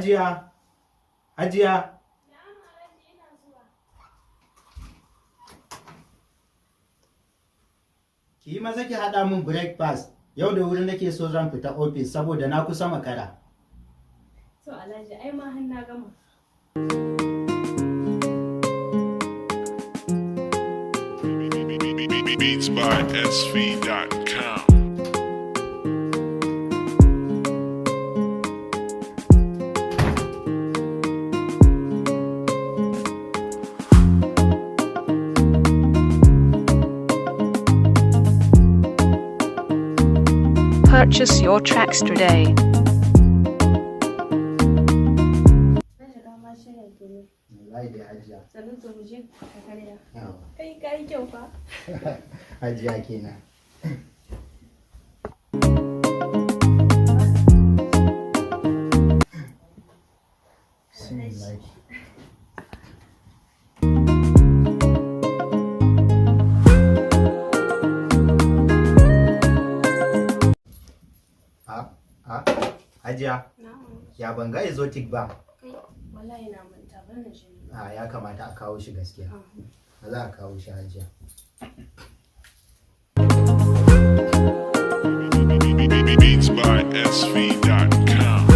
Hajiya. Hajiya. Ki yi maza ki haɗa min breakfast. Yau da wuri nake so zan fita ofis saboda na kusa makara. To Alhaji ai ma har na gama. Beatsbysv.com. Purchase your tracks today. Wallahi dai Hajiya. Sannan to mu je ka karya. Yawa. Kai kai kyau fa. Hajiya kenan. Bismillah. Hajiya, ya ban ga exotic ba. Kai wallahi na manta ban da shi. Ya kamata a kawo shi gaskiya. Za a kawo shi Hajiya. Beatsbysv.com.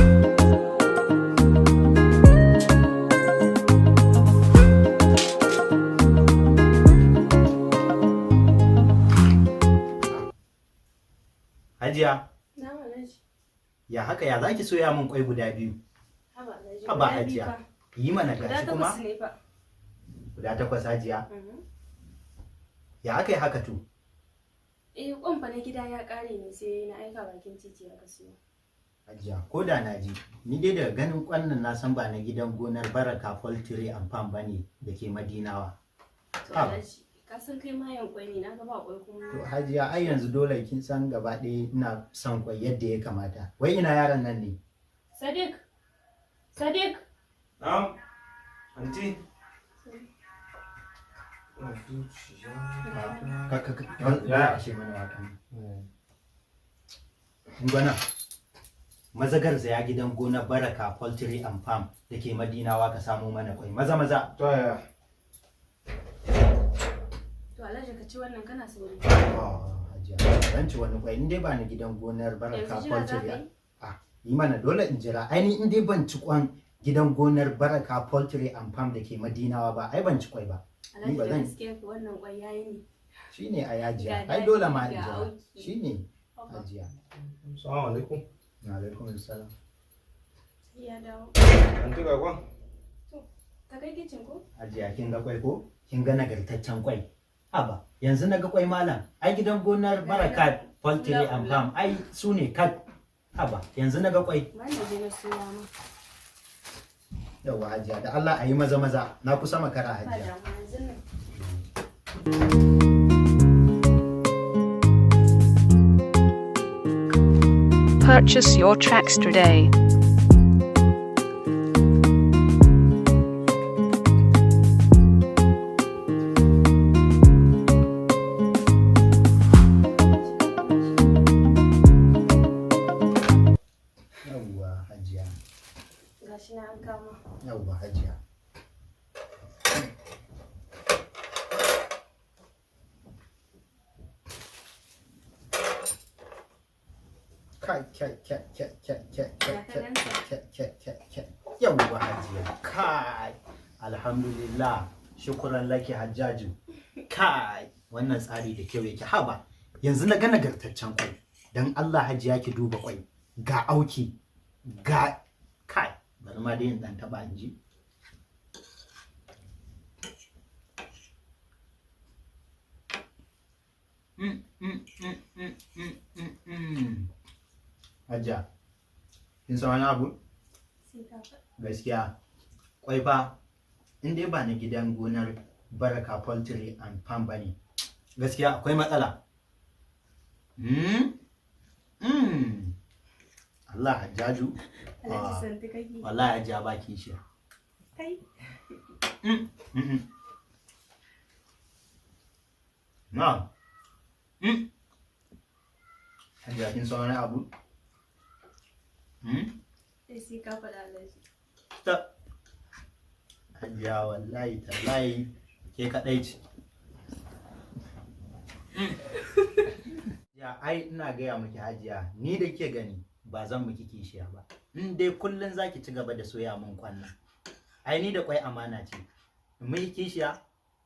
Hajiya, Na Alhaji. ya haka ya zaki soya min kwai guda biyu? Haba Alhaji. Haba Hajiya. Yi mana Guda gashi kuma. takwas ne fa. Guda 8 Hajiya. Ya aka yi haka to? Kwan fa na gida ya kare ne sai na aika bakin titi aka siyo. Hajiya, ko da na ji, ni dai daga ganin kwannan na san ba na gidan gonar Baraka Poultry&Farm bane da ke Madinawa. To Alhaji, ka san kai ma yankwai ne na ga ba kwai kuma. To Hajiya, ai yanzu dole kin san gaba ɗaya ina son kwai yadda ya kamata. Wai ina yaron nan ne? Sadiq. Sadiq. Na'am. Anti. Ya ashe mana wakan. Ngwana. Mazagar ya gidan gonar Baraka Poultry&Farm da ke Madinawa ka samo mana kwai. Maza maza. To ya. To Alhaji ka ci wannan kana sauri. Hajiya, zan ci wani kwai in dai ba ni gidan gonar Baraka Poultry. Yi mana dole in jira. Ainihin in dai ban ci kwan gidan gonar Baraka Poultry&Farm da ke Madinawa ba, ai ban ci kwai ba. Alhaji da gaskiya wannan kwai yayi ne. Shine a yajiya. Ai dole ma in jira. Shine Hajiya. Assalamu alaikum. Wa alaikum assalam. Ya dawo. Anti ga kwan? To, ka kai kicin ko? Hajiya kin ga kwai ko? Kin ga nagartaccen kwai. Haba, yanzu na ga kwai malam. Ai gidan gonar Baraka Poultry&Farm ai su ne kat. Haba, yanzu na ga kwai. Ba na je na siya ma. Yawwa Hajiya, da Allah a yi maza maza. Na kusa makara Ba Hajiya. damuwa yanzu nan. Purchase your tracks today. Yawwa Hajiya. Gashi na an kama. Yawwa Hajiya. Yawwa Hajiya. Kai. Alhamdulillah. Shukran laki Hajjaju. Kai. Wannan tsari da kyau yake haba. Yanzu na ga nagartaccen kwai. Dan Allah Hajiya ki duba kwai. Ga auki. Ga kai. Bari ma dai in dan taba in ji. Hajiya, kin san wani abu? Sai ka faɗa. Gaskiya, kwai fa, in dai ba na gidan gonar Baraka Poultry&Farm ba ne, gaskiya akwai matsala. Allah Hajjaju. Alhaji santi kake. Wallahi Hajiya ba kishiya. Kai. Na. Hajiya kin san wani abu? Sai ka faɗa Alhaji. ta hajiya wallahi tallahi ke kaɗai ce. Ya ai ina gaya miki hajiya ni da ke gani ba zan miki kishiya ba. In dai kullum zaki ci gaba da soya min kwanna. Ai ni da kwai amana ce. In miki kishiya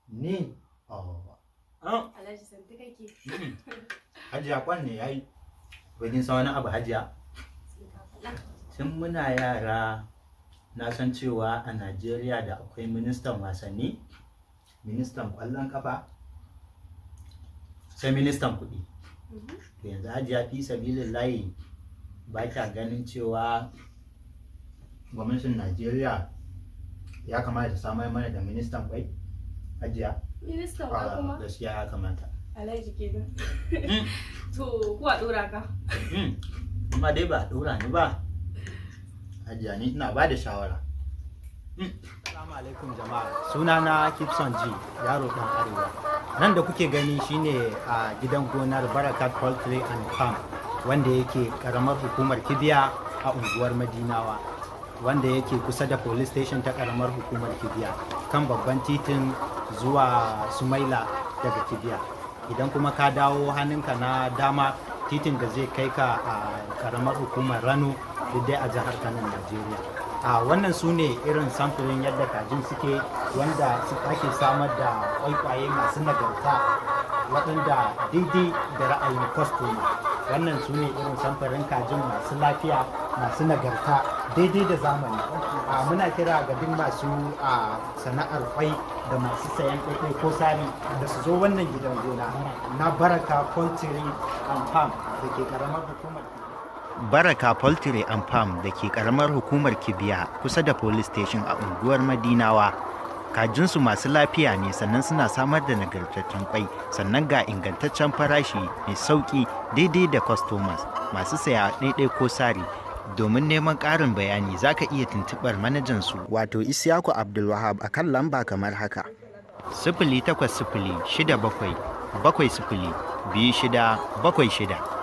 ni Alhaji santi kake. Hajiya kwan ne yayi. Kin san wani abu hajiya? Tun muna yara na san cewa a Najeriya da akwai ministan wasanni, ministan ƙwallon kafa, sai ministan kuɗi. To yanzu hajiya fi sabilillahi ba kya ganin cewa gwamnatin Najeriya ya kamata ta samar mana da ministan kwai? Hajiya? Ministan kwai kuma? Gaskiya ya kamata. Alhaji kenan. To kuwa ɗora ka? Amma dai ba ɗora ni ba. Hajiya ni ina ba da shawara. Assalamu alaikum jama'a. Sunana Gibson G, yaro ɗan arewa. Nan da kuke gani shine a gidan gonar Baraka Poultry&Farm wanda yake karamar hukumar Kibiya a unguwar Madinawa, wanda yake kusa da police station ta karamar hukumar Kibiya kan babban titin zuwa Sumaila daga Kibiya. Idan kuma ka dawo hannunka na dama titin da zai kai ka a karamar hukumar Rano dai a jihar Kano, Najeriya. Wannan su ne irin samfurin yadda kajin suke, wanda ake samar da kwaikwaye masu nagarta waɗanda daidai da ra'ayin kwastoma. Wannan su ne irin samfurin kajin masu lafiya, masu nagarta daidai da zamani. Muna kira ga duk masu sana'ar kwai da masu sayan kwaikwai ko sari da su zo wannan gidan gona na Baraka Poultry&Farm da ke karamar hukumar Baraka Poultry&Farm da ke karamar hukumar Kibiya kusa da police station a unguwar Madinawa. Kajinsu masu lafiya ne, sannan suna samar da nagartaccen kwai, sannan ga ingantaccen farashi mai sauki daidai da customers masu saya ɗaiɗai ko sari. Domin neman ƙarin bayani za ka iya tuntuɓar manajansu wato Isyaku Abdulwahab a kan lamba kamar haka: 0800 67 70 2676.